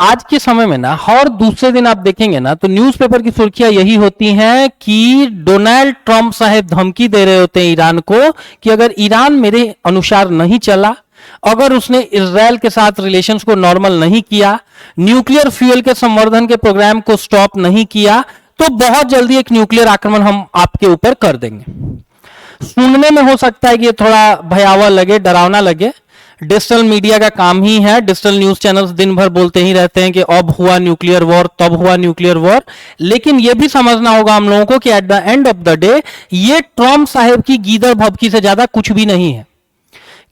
आज के समय में ना हर दूसरे दिन आप देखेंगे ना तो न्यूज़पेपर की सुर्खियां यही होती हैं कि डोनाल्ड ट्रंप साहब धमकी दे रहे होते हैं ईरान को कि अगर ईरान मेरे अनुसार नहीं चला, अगर उसने इजराइल के साथ रिलेशंस को नॉर्मल नहीं किया, न्यूक्लियर फ्यूल के संवर्धन के प्रोग्राम को स्टॉप नहीं किया, तो बहुत जल्दी एक न्यूक्लियर आक्रमण हम आपके ऊपर कर देंगे। सुनने में हो सकता है कि ये थोड़ा भयावह लगे, डरावना लगे। डिजिटल मीडिया का काम ही है, डिजिटल न्यूज चैनल्स दिन भर बोलते ही रहते हैं कि अब हुआ न्यूक्लियर वॉर, तब हुआ न्यूक्लियर वॉर। लेकिन यह भी समझना होगा हम लोगों को कि at the end of the day ये ट्रंप साहब की गीदड़ भभकी से ज्यादा कुछ भी नहीं है।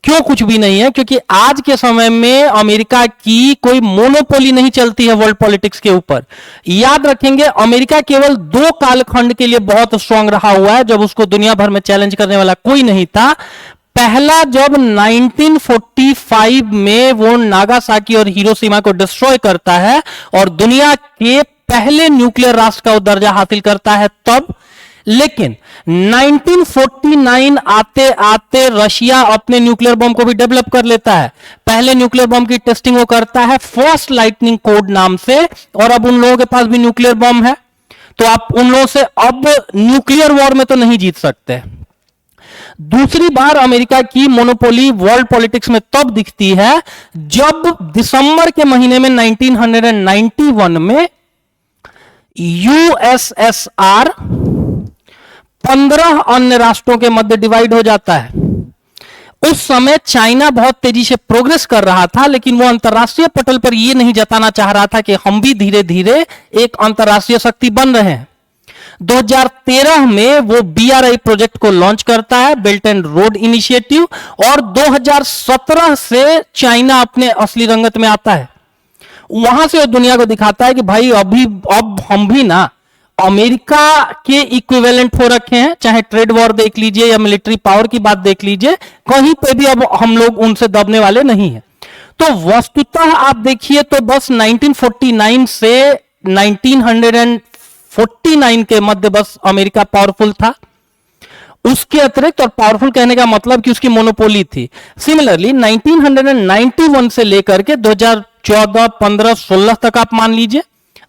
क्यों कुछ भी नहीं है? क्योंकि आज के समय में अमेरिका की कोई मोनोपोली नहीं चलती है वर्ल्ड पॉलिटिक्स के ऊपर। याद रखेंगे, अमेरिका केवल 2 कालखंड के लिए बहुत स्ट्रांग रहा हुआ है जब उसको दुनिया भर में चैलेंज करने वाला कोई नहीं था। पहला जब 1945 में वो नागासाकी और हिरोशिमा को डिस्ट्रॉय करता है और दुनिया के पहले न्यूक्लियर राष्ट्र का दर्जा हासिल करता है तब। लेकिन 1949 आते आते रशिया अपने न्यूक्लियर बम को भी डेवलप कर लेता है। पहले न्यूक्लियर बम की टेस्टिंग वो करता है फर्स्ट लाइटनिंग कोड नाम से, और अब उन लोगों के पास भी न्यूक्लियर बम है। तो आप उन लोगों से अब न्यूक्लियर वॉर में तो नहीं जीत सकते। दूसरी बार अमेरिका की मोनोपोली वर्ल्ड पॉलिटिक्स में तब दिखती है जब दिसंबर के महीने में 1991 में यूएसएसआर 15 अन्य राष्ट्रों के मध्य डिवाइड हो जाता है। उस समय चाइना बहुत तेजी से प्रोग्रेस कर रहा था, लेकिन वो अंतरराष्ट्रीय पटल पर यह नहीं जताना चाह रहा था कि हम भी धीरे धीरे एक अंतरराष्ट्रीय शक्ति बन रहे हैं। 2013 में वो बीआरआई प्रोजेक्ट को लॉन्च करता है, बेल्ट एंड रोड इनिशिएटिव, और 2017 से चाइना अपने असली रंगत में आता है। वहां से वो दुनिया को दिखाता है कि भाई अब हम भी ना अमेरिका के इक्विवेलेंट हो रखे हैं। चाहे ट्रेड वॉर देख लीजिए या मिलिट्री पावर की बात देख लीजिए, कहीं पे भी अब हम लोग उनसे दबने वाले नहीं हैं। तो वस्तुतः आप देखिए तो बस 1949 से 1949 के मध्य बस अमेरिका पावरफुल था। उसके अतिरिक्त, और पावरफुल कहने का मतलब कि उसकी मोनोपोली थी। सिमिलरली 1991 से लेकर के 2014, 15, 16 तक आप मान लीजिए,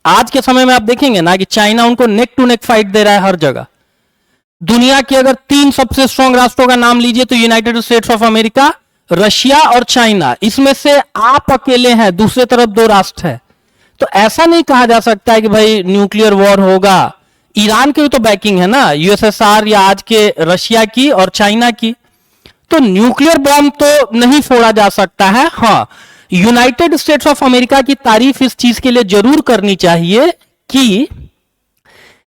आज के समय में आप देखेंगे ना कि चाइना उनको नेक टू नेक फाइट दे रहा है हर जगह। दुनिया के अगर 3 सबसे स्ट्रांग राष्ट्रों का नाम लीजिए तो United states of America, Russia और चाइना। इसमें से आप अकेले हैं, दूसरे तरफ 2 राष्ट्र है। तो ऐसा नहीं कहा जा सकता है कि भाई न्यूक्लियर वॉर होगा। ईरान की भी तो बैकिंग है ना, यूएसएसआर या आज के रशिया की और चाइना की। तो न्यूक्लियर बॉम्ब तो नहीं फोड़ा जा सकता है। हां, यूनाइटेड स्टेट्स ऑफ अमेरिका की तारीफ इस चीज के लिए जरूर करनी चाहिए कि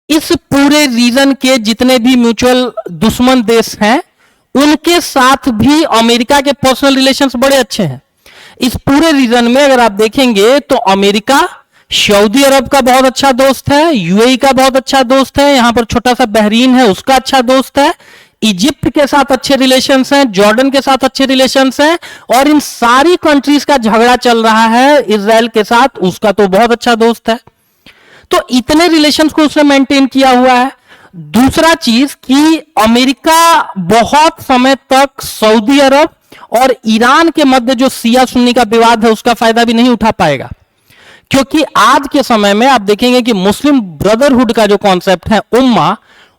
इस पूरे रीजन के जितने भी म्यूचुअल दुश्मन देश हैं उनके साथ भी अमेरिका के पर्सनल रिलेशंस बड़े अच्छे हैं। इस पूरे रीजन में अगर आप देखेंगे तो अमेरिका सऊदी अरब का बहुत अच्छा दोस्त है, यूएई का बहुत अच्छा दोस्त है, यहां पर छोटा सा बहरीन है उसका अच्छा दोस्त है, इजिप्ट के साथ अच्छे रिलेशंस हैं, जॉर्डन के साथ अच्छे रिलेशंस हैं, और इन सारी कंट्रीज का झगड़ा चल रहा है इजराइल के साथ, उसका तो बहुत अच्छा दोस्त है। तो इतने रिलेशंस को उसने मेंटेन किया हुआ है। दूसरा चीज कि अमेरिका बहुत समय तक सऊदी अरब और ईरान के मध्य जो शिया सुन्नी का विवाद है उसका फायदा भी नहीं उठा पाएगा, क्योंकि आज के समय में आप देखेंगे कि मुस्लिम ब्रदरहुड का जो कॉन्सेप्ट है उम्मा,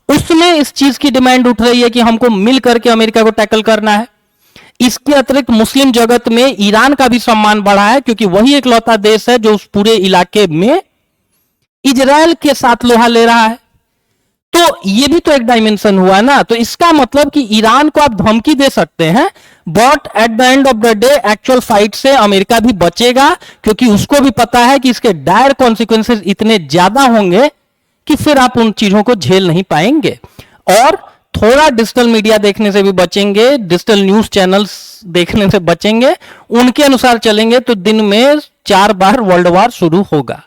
उसमें इस चीज की डिमांड उठ रही है कि हमको मिल करके अमेरिका को टैकल करना है। इसके अतिरिक्त मुस्लिम जगत में ईरान का भी सम्मान बढ़ा है, क्योंकि वही एकलौता देश है जो उस पूरे इलाके में इजराइल के साथ लोहा ले रहा है। तो ये भी तो एक डायमेंशन हुआ ना। तो इसका मतलब कि ईरान को आप धमकी दे सकते हैं, but at the end of the day actual fight से अमेरिका भी बचेगा, क्योंकि उसको भी पता है कि इसके डायर कॉन्सिक्वेंसेस इतने ज्यादा होंगे कि फिर आप उन चीजों को झेल नहीं पाएंगे। और थोड़ा डिजिटल मीडिया देखने से भी बचेंगे, डिजिटल न्यूज चैनल्स देखने से बचेंगे, उनके अनुसार चलेंगे तो दिन में 4 बार वर्ल्ड वॉर शुरू होगा।